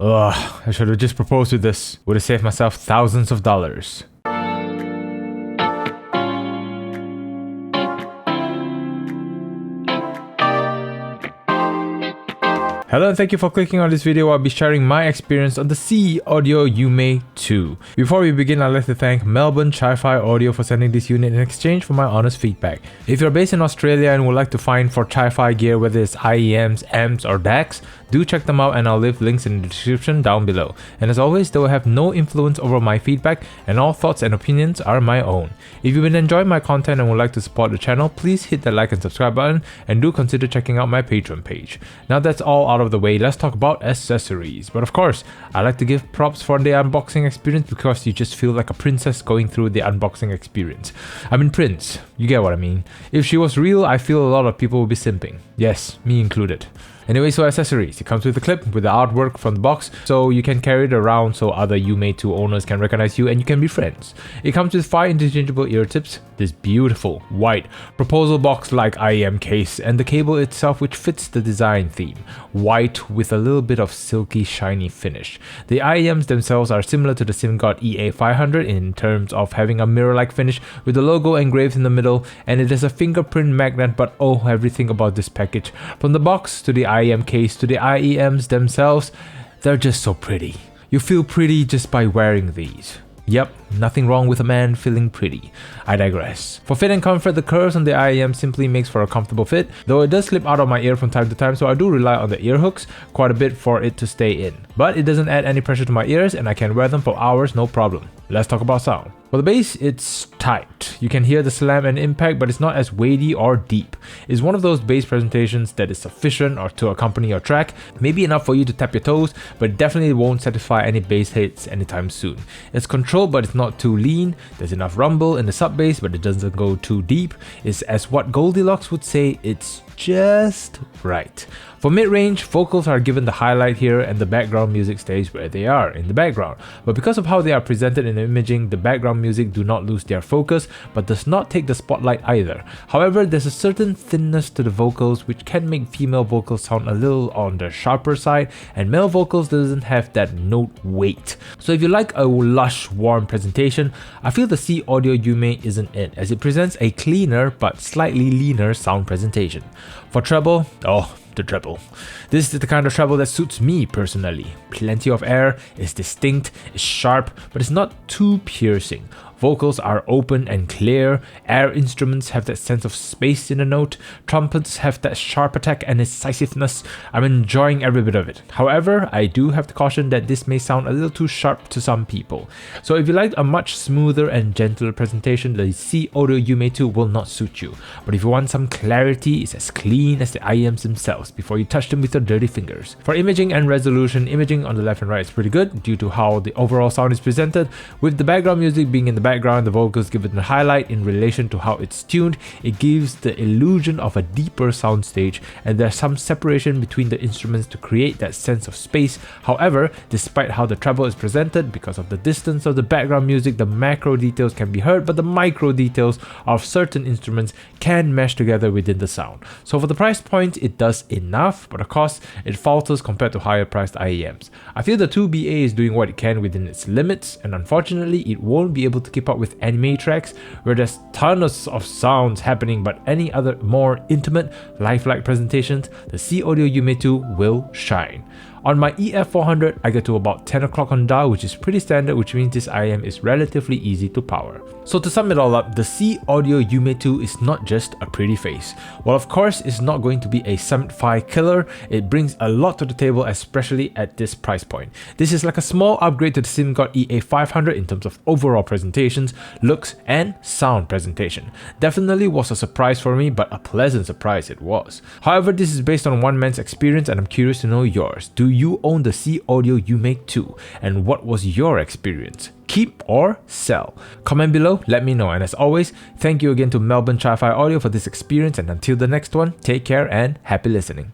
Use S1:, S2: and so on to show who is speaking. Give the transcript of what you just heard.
S1: Ugh, I should have just proposed with this. Would have saved myself thousands of dollars. Hello and thank you for clicking on this video. I'll be sharing my experience on the Seeaudio Yume 2. Before we begin, I'd like to thank Melbourne Chi-Fi Audio for sending this unit in exchange for my honest feedback. If you're based in Australia and would like to find for Chi-Fi gear, whether it's IEMs, amps or DACs, do check them out and I'll leave links in the description down below. And as always, they will have no influence over my feedback and all thoughts and opinions are my own. If you've been enjoying my content and would like to support the channel, please hit the like and subscribe button and do consider checking out my Patreon page. Now that's all out of the way, let's talk about accessories. But of course, I like to give props for the unboxing experience because you just feel like a princess going through the unboxing experience. I mean prince, you get what I mean. If she was real, I feel a lot of people would be simping. Yes, me included. Anyway, so accessories. It comes with a clip with the artwork from the box, so you can carry it around so other Yume 2 owners can recognize you and you can be friends. It comes with 5 interchangeable ear tips, this beautiful, white, proposal box like IEM case, and the cable itself which fits the design theme, white with a little bit of silky shiny finish. The IEMs themselves are similar to the SimGod EA500 in terms of having a mirror-like finish with the logo engraved in the middle, and it has a fingerprint magnet, but oh, everything about this package, from the box to the IEM case to the IEMs themselves, they're just so pretty. You feel pretty just by wearing these. Yep, nothing wrong with a man feeling pretty. I digress. For fit and comfort, the curves on the IEM simply makes for a comfortable fit, though it does slip out of my ear from time to time, so I do rely on the ear hooks quite a bit for it to stay in. But it doesn't add any pressure to my ears and I can wear them for hours no problem. Let's talk about sound. For the bass, it's tight. You can hear the slam and impact, but it's not as weighty or deep. It's one of those bass presentations that is sufficient or to accompany your track, maybe enough for you to tap your toes, but definitely won't satisfy any bass hits anytime soon. It's controlled, but it's not too lean. There's enough rumble in the sub bass, but it doesn't go too deep. It's, as what Goldilocks would say, it's just right. For mid-range, vocals are given the highlight here and the background music stays where they are, in the background. But because of how they are presented in the imaging, the background music do not lose their focus, but does not take the spotlight either. However, there's a certain thinness to the vocals which can make female vocals sound a little on the sharper side, and male vocals doesn't have that note weight. So if you like a lush, warm presentation, I feel the Seeaudio Yume isn't it, as it presents a cleaner but slightly leaner sound presentation. For treble, oh, the treble. This is the kind of treble that suits me personally. Plenty of air, it's distinct, it's sharp, but it's not too piercing. Vocals are open and clear, air instruments have that sense of space in the note, trumpets have that sharp attack and incisiveness. I'm enjoying every bit of it. However, I do have to caution that this may sound a little too sharp to some people. So if you like a much smoother and gentler presentation, the Seeaudio Yume 2 will not suit you. But if you want some clarity, it's as clean as the IEMs themselves before you touch them with your dirty fingers. For imaging and resolution, imaging on the left and right is pretty good due to how the overall sound is presented, with the background music being in the background, the vocals give it a highlight in relation to how it's tuned. It gives the illusion of a deeper soundstage, and there's some separation between the instruments to create that sense of space. However, despite how the treble is presented, because of the distance of the background music, the macro details can be heard, but the micro details of certain instruments can mesh together within the sound. So for the price point, it does enough, but of course, it falters compared to higher priced IEMs. I feel the 2BA is doing what it can within its limits, and unfortunately, it won't be able to keep up with anime tracks where there's tons of sounds happening, but any other more intimate, lifelike presentations, the Seeaudio Yume 2 will shine. On my EF400, I get to about 10 o'clock on dial, which is pretty standard, which means this IEM is relatively easy to power. So to sum it all up, the Seeaudio Yume 2 is not just a pretty face. While of course it's not going to be a Summit-FI killer, it brings a lot to the table, especially at this price point. This is like a small upgrade to the SimGod EA500 in terms of overall presentations, looks and sound presentation. Definitely was a surprise for me, but a pleasant surprise it was. However, this is based on one man's experience and I'm curious to know yours. Do you own the Seeaudio Yume 2, and what was your experience? Keep or sell? Comment below, let me know, and as always, thank you again to Melbourne Chi-Fi Audio for this experience, and until the next one, take care and happy listening.